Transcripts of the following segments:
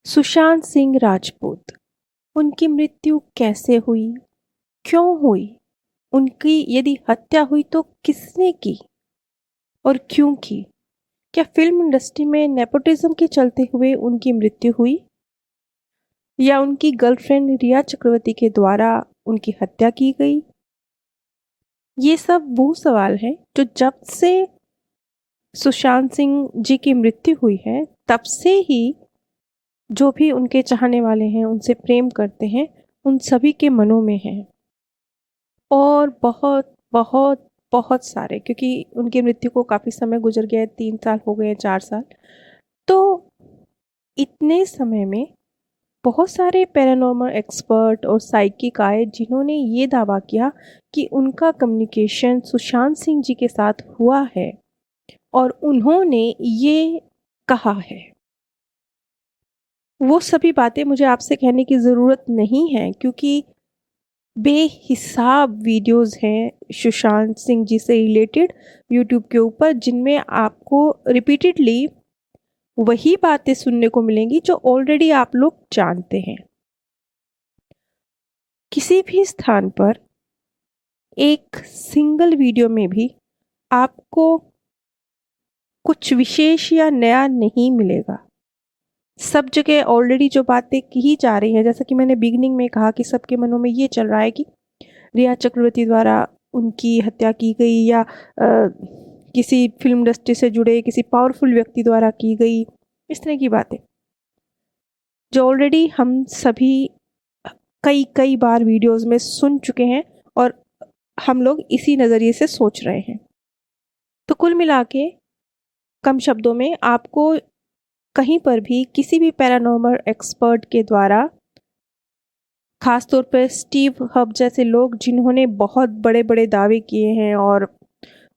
सुशांत सिंह राजपूत, उनकी मृत्यु कैसे हुई? क्यों हुई? उनकी यदि हत्या हुई तो किसने की और क्यों की? क्या फिल्म इंडस्ट्री में नेपोटिज्म के चलते हुए उनकी मृत्यु हुई या उनकी गर्लफ्रेंड रिया चक्रवर्ती के द्वारा उनकी हत्या की गई? ये सब वो सवाल हैं जो जब से सुशांत सिंह जी की मृत्यु हुई है तब से ही जो भी उनके चाहने वाले हैं, उनसे प्रेम करते हैं, उन सभी के मनों में है। और बहुत बहुत बहुत सारे, क्योंकि उनकी मृत्यु को काफ़ी समय गुजर गया है, 3 साल हो गए हैं, 4 साल। तो इतने समय में बहुत सारे पैरानॉर्मल एक्सपर्ट और साइकिक आए जिन्होंने ये दावा किया कि उनका कम्युनिकेशन सुशांत सिंह जी के साथ हुआ है और उन्होंने ये कहा है। वो सभी बातें मुझे आपसे कहने की ज़रूरत नहीं है, क्योंकि बेहिसाब वीडियोस हैं सुशांत सिंह जी से रिलेटेड यूट्यूब के ऊपर, जिनमें आपको रिपीटेडली वही बातें सुनने को मिलेंगी जो ऑलरेडी आप लोग जानते हैं। किसी भी स्थान पर एक सिंगल वीडियो में भी आपको कुछ विशेष या नया नहीं मिलेगा। सब जगह ऑलरेडी जो बातें की जा रही हैं, जैसा कि मैंने बिगिनिंग में कहा कि सबके मनों में ये चल रहा है कि रिया चक्रवर्ती द्वारा उनकी हत्या की गई या किसी फिल्म इंडस्ट्री से जुड़े किसी पावरफुल व्यक्ति द्वारा की गई, इस तरह की बातें जो ऑलरेडी हम सभी कई कई बार वीडियोस में सुन चुके हैं और हम लोग इसी नज़रिए से सोच रहे हैं। तो कुल मिला के कम शब्दों में आपको कहीं पर भी किसी भी पैरानॉर्मल एक्सपर्ट के द्वारा, खासतौर पर स्टीव हब जैसे लोग जिन्होंने बहुत बड़े बड़े दावे किए हैं और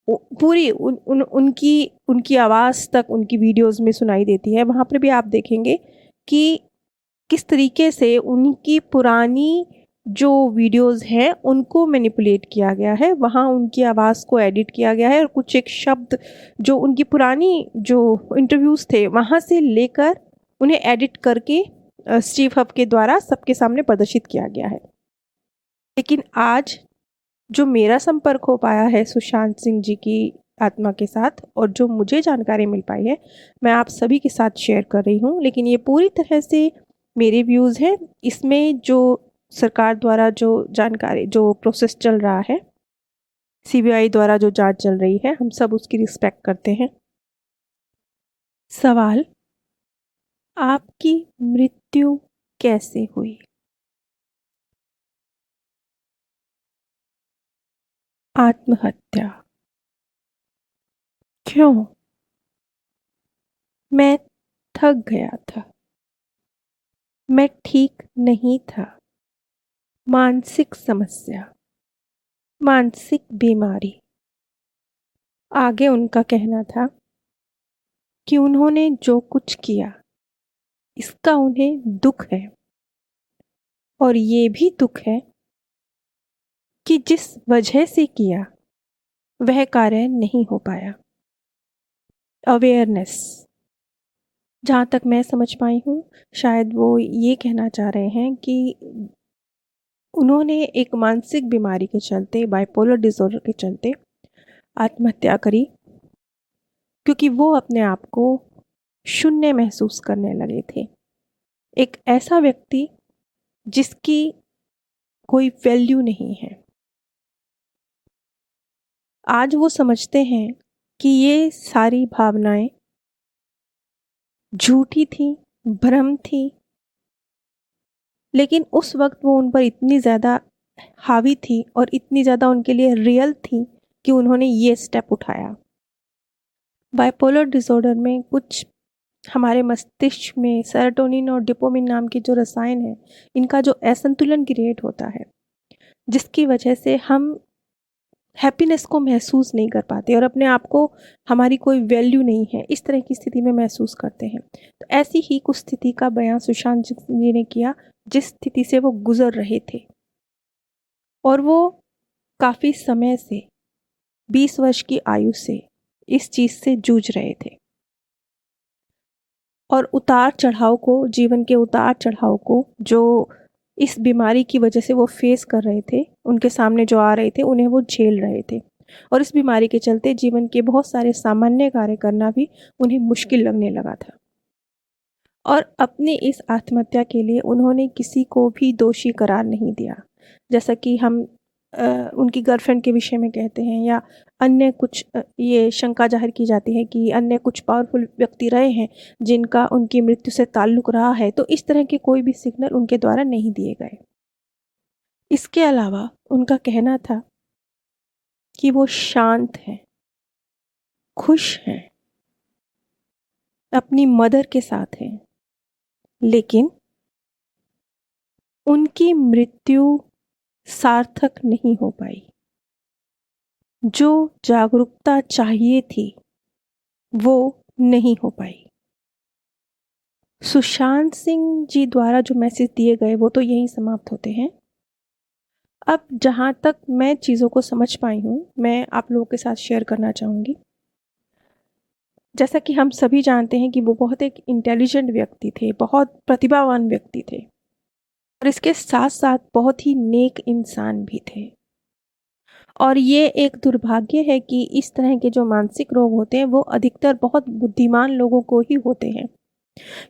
पूरी उनकी उनकी आवाज़ तक उनकी वीडियोस में सुनाई देती है, वहाँ पर भी आप देखेंगे कि किस तरीके से उनकी पुरानी जो वीडियोस हैं उनको मैनिपुलेट किया गया है, वहाँ उनकी आवाज़ को एडिट किया गया है और कुछ एक शब्द जो उनकी पुरानी जो इंटरव्यूज़ थे वहाँ से लेकर उन्हें एडिट करके स्टीव हब के द्वारा सबके सामने प्रदर्शित किया गया है। लेकिन आज जो मेरा संपर्क हो पाया है सुशांत सिंह जी की आत्मा के साथ और जो मुझे जानकारी मिल पाई है, मैं आप सभी के साथ शेयर कर रही हूँ। लेकिन ये पूरी तरह से मेरे व्यूज़ हैं। इसमें जो सरकार द्वारा जो जानकारी, जो प्रोसेस चल रहा है, सीबीआई द्वारा जो जांच चल रही है, हम सब उसकी रिस्पेक्ट करते हैं। सवाल, आपकी मृत्यु कैसे हुई? आत्महत्या। क्यों? मैं थक गया था। मैं ठीक नहीं था। मानसिक समस्या, मानसिक बीमारी। आगे उनका कहना था कि उन्होंने जो कुछ किया इसका उन्हें दुख है और ये भी दुख है कि जिस वजह से किया वह कार्य नहीं हो पाया। अवेयरनेस, जहाँ तक मैं समझ पाई हूँ, शायद वो ये कहना चाह रहे हैं कि उन्होंने एक मानसिक बीमारी के चलते, बाइपोलर डिसऑर्डर के चलते आत्महत्या करी, क्योंकि वो अपने आप को शून्य महसूस करने लगे थे। एक ऐसा व्यक्ति जिसकी कोई वैल्यू नहीं है। आज वो समझते हैं कि ये सारी भावनाएं झूठी थी, भ्रम थी, लेकिन उस वक्त वो उन पर इतनी ज़्यादा हावी थी और इतनी ज़्यादा उनके लिए रियल थी कि उन्होंने ये स्टेप उठाया। बाइपोलर डिसऑर्डर में कुछ हमारे मस्तिष्क में सेरोटोनिन और डोपामिन नाम के जो रसायन हैं, इनका जो असंतुलन क्रिएट होता है, जिसकी वजह से हम हैप्पीनेस को महसूस नहीं कर पाते और अपने आप को हमारी कोई वैल्यू नहीं है, इस तरह की स्थिति में महसूस करते हैं। तो ऐसी ही कुछ स्थिति का बयान सुशांत जी ने किया, जिस स्थिति से वो गुजर रहे थे और वो काफ़ी समय से, 20 वर्ष की आयु से इस चीज़ से जूझ रहे थे। और उतार चढ़ाव को, जीवन के उतार चढ़ाव को जो इस बीमारी की वजह से वो फेस कर रहे थे, उनके सामने जो आ रहे थे, उन्हें वो झेल रहे थे। और इस बीमारी के चलते जीवन के बहुत सारे सामान्य कार्य करना भी उन्हें मुश्किल लगने लगा था। और अपनी इस आत्महत्या के लिए उन्होंने किसी को भी दोषी करार नहीं दिया। जैसा कि हम उनकी गर्लफ्रेंड के विषय में कहते हैं, या अन्य कुछ ये शंका जाहिर की जाती है कि अन्य कुछ पावरफुल व्यक्ति रहे हैं जिनका उनकी मृत्यु से ताल्लुक रहा है, तो इस तरह के कोई भी सिग्नल उनके द्वारा नहीं दिए गए। इसके अलावा उनका कहना था कि वो शांत हैं, खुश हैं, अपनी मदर के साथ हैं, लेकिन उनकी मृत्यु सार्थक नहीं हो पाई। जो जागरूकता चाहिए थी वो नहीं हो पाई। सुशांत सिंह जी द्वारा जो मैसेज दिए गए वो तो यहीं समाप्त होते हैं। अब जहाँ तक मैं चीज़ों को समझ पाई हूँ, मैं आप लोगों के साथ शेयर करना चाहूँगी। जैसा कि हम सभी जानते हैं कि वो बहुत एक इंटेलिजेंट व्यक्ति थे, बहुत प्रतिभावान व्यक्ति थे, और इसके साथ साथ बहुत ही नेक इंसान भी थे। और ये एक दुर्भाग्य है कि इस तरह के जो मानसिक रोग होते हैं वो अधिकतर बहुत बुद्धिमान लोगों को ही होते हैं,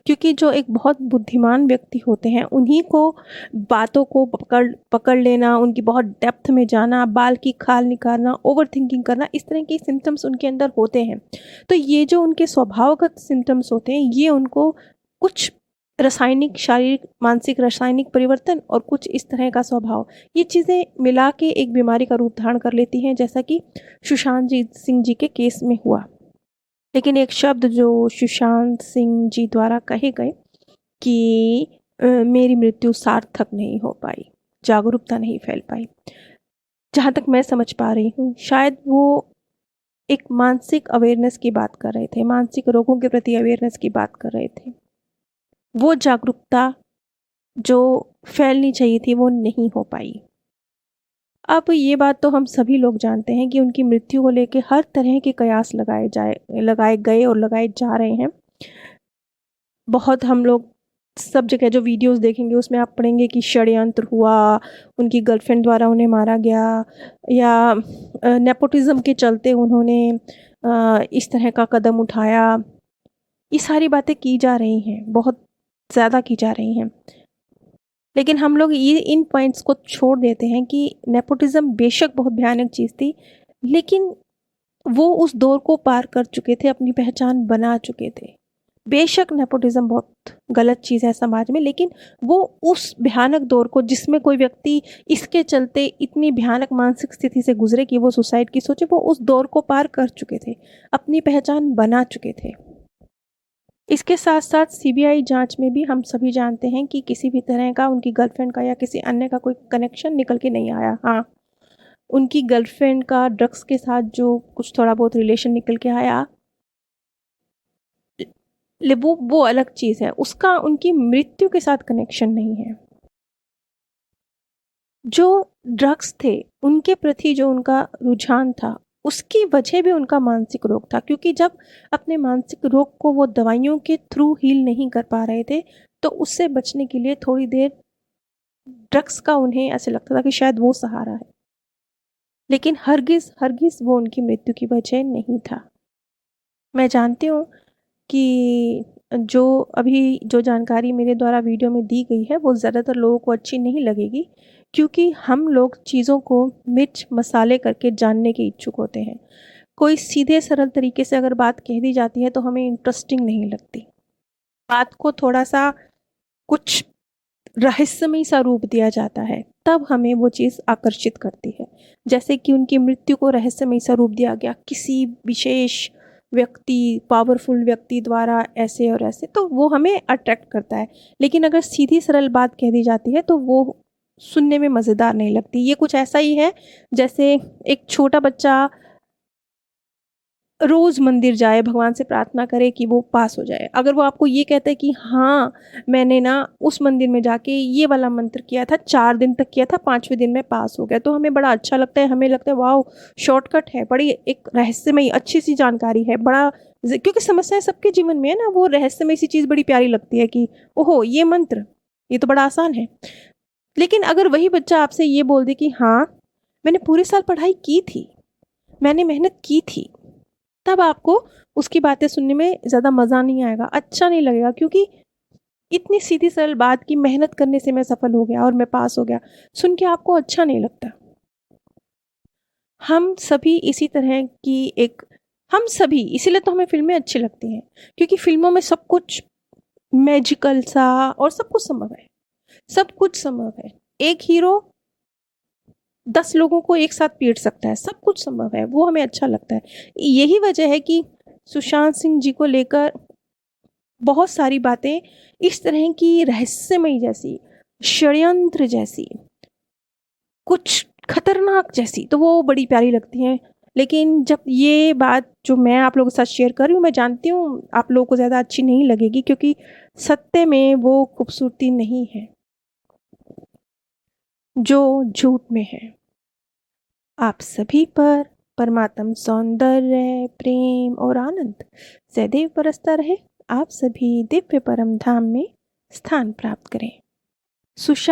क्योंकि जो एक बहुत बुद्धिमान व्यक्ति होते हैं उन्हीं को बातों को पकड़ पकड़ लेना, उनकी बहुत डेप्थ में जाना, बाल की खाल निकालना, ओवर थिंकिंग करना, इस तरह के सिम्टम्स उनके अंदर होते हैं। तो ये जो उनके स्वभावगत सिम्टम्स होते हैं, ये उनको कुछ रासायनिक, शारीरिक, मानसिक रासायनिक परिवर्तन और कुछ इस तरह का स्वभाव, ये चीज़ें मिला के एक बीमारी का रूप धारण कर लेती हैं, जैसा कि सुशांत सिंह जी के केस में हुआ। लेकिन एक शब्द जो सुशांत सिंह जी द्वारा कहे गए कि मेरी मृत्यु सार्थक नहीं हो पाई, जागरूकता नहीं फैल पाई, जहाँ तक मैं समझ पा रही हूँ शायद वो एक मानसिक अवेयरनेस की बात कर रहे थे, मानसिक रोगों के प्रति अवेयरनेस की बात कर रहे थे। वो जागरूकता जो फैलनी चाहिए थी वो नहीं हो पाई। अब ये बात तो हम सभी लोग जानते हैं कि उनकी मृत्यु को लेकर हर तरह के कयास लगाए गए और लगाए जा रहे हैं। बहुत हम लोग सब जगह जो वीडियोस देखेंगे उसमें आप पढ़ेंगे कि षड्यंत्र हुआ, उनकी गर्लफ्रेंड द्वारा उन्हें मारा गया, या नेपोटिज्म के चलते उन्होंने इस तरह का कदम उठाया। ये सारी बातें की जा रही हैं, बहुत ज़्यादा की जा रही हैं। लेकिन हम लोग ये इन पॉइंट्स को छोड़ देते हैं कि नेपोटिज्म बेशक बहुत भयानक चीज़ थी, लेकिन वो उस दौर को पार कर चुके थे, अपनी पहचान बना चुके थे। बेशक नेपोटिज्म बहुत गलत चीज़ है समाज में, लेकिन वो उस भयानक दौर को, जिसमें कोई व्यक्ति इसके चलते इतनी भयानक मानसिक स्थिति से गुजरे कि वो सुसाइड की सोचे, वो उस दौर को पार कर चुके थे, अपनी पहचान बना चुके थे। इसके साथ साथ सीबीआई जांच में भी हम सभी जानते हैं कि किसी भी तरह का उनकी गर्लफ्रेंड का या किसी अन्य का कोई कनेक्शन निकल के नहीं आया। हाँ, उनकी गर्लफ्रेंड का ड्रग्स के साथ जो कुछ थोड़ा बहुत रिलेशन निकल के आया, वो अलग चीज़ है, उसका उनकी मृत्यु के साथ कनेक्शन नहीं है। जो ड्रग्स थे उनके प्रति जो उनका रुझान था, उसकी वजह भी उनका मानसिक रोग था, क्योंकि जब अपने मानसिक रोग को वो दवाइयों के थ्रू हील नहीं कर पा रहे थे, तो उससे बचने के लिए थोड़ी देर ड्रग्स का उन्हें ऐसे लगता था कि शायद वो सहारा है, लेकिन हरगिज़ वो उनकी मृत्यु की वजह नहीं था। मैं जानती हूँ कि जो अभी जो जानकारी मेरे द्वारा वीडियो में दी गई है वो ज़्यादातर लोगों को अच्छी नहीं लगेगी, क्योंकि हम लोग चीज़ों को मिर्च मसाले करके जानने के इच्छुक होते हैं। कोई सीधे सरल तरीके से अगर बात कह दी जाती है तो हमें इंटरेस्टिंग नहीं लगती। बात को थोड़ा सा कुछ रहस्यमय सा रूप दिया जाता है, तब हमें वो चीज़ आकर्षित करती है। जैसे कि उनकी मृत्यु को रहस्यमय सा रूप दिया गया किसी विशेष व्यक्ति, पावरफुल व्यक्ति द्वारा, ऐसे और ऐसे, तो वो हमें अट्रैक्ट करता है। लेकिन अगर सीधी सरल बात कह दी जाती है तो वो सुनने में मज़ेदार नहीं लगती। ये कुछ ऐसा ही है जैसे एक छोटा बच्चा रोज़ मंदिर जाए, भगवान से प्रार्थना करे कि वो पास हो जाए। अगर वो आपको ये कहता है कि हाँ, मैंने ना उस मंदिर में जाके ये वाला मंत्र किया था, 4 दिन तक किया था, 5वें दिन में पास हो गया, तो हमें बड़ा अच्छा लगता है, हमें लगता है वाओ! शॉर्टकट है, बड़ी एक रहस्यमयी अच्छी-सी जानकारी है, बड़ा ज़ क्योंकि समस्याएँ सबके जीवन में है ना, वो रहस्यमयी सी चीज़ बड़ी प्यारी लगती है कि ओहो! ये मंत्र, ये तो बड़ा आसान है। लेकिन अगर वही बच्चा आपसे ये बोल दे कि हाँ, मैंने पूरे साल पढ़ाई की थी, मैंने मेहनत की थी, तब आपको उसकी बातें सुनने में ज़्यादा मज़ा नहीं आएगा, अच्छा नहीं लगेगा, क्योंकि इतनी सीधी सरल बात कि मेहनत करने से मैं सफल हो गया और मैं पास हो गया, सुन के आपको अच्छा नहीं लगता। हम सभी इसी तरह की एक हम सभी इसीलिए तो हमें फ़िल्में अच्छी लगती हैं, क्योंकि फ़िल्मों में सब कुछ मैजिकल सा और सब कुछ संभव है, सब कुछ संभव है। एक हीरो 10 लोगों को एक साथ पीट सकता है, सब कुछ संभव है, वो हमें अच्छा लगता है। यही वजह है कि सुशांत सिंह जी को लेकर बहुत सारी बातें इस तरह की रहस्यमयी जैसी, षड्यंत्र जैसी, कुछ खतरनाक जैसी, तो वो बड़ी प्यारी लगती हैं। लेकिन जब ये बात जो मैं आप लोगों के साथ शेयर कर रही हूँ, मैं जानती हूँ आप लोगों को ज़्यादा अच्छी नहीं लगेगी, क्योंकि सत्य में वो खूबसूरती नहीं है, जो झूठ में है। आप सभी पर परमात्म सौंदर्य, प्रेम और आनंद सदैव बरसता रहे। आप सभी दिव्य परम धाम में स्थान प्राप्त करें। सुशांत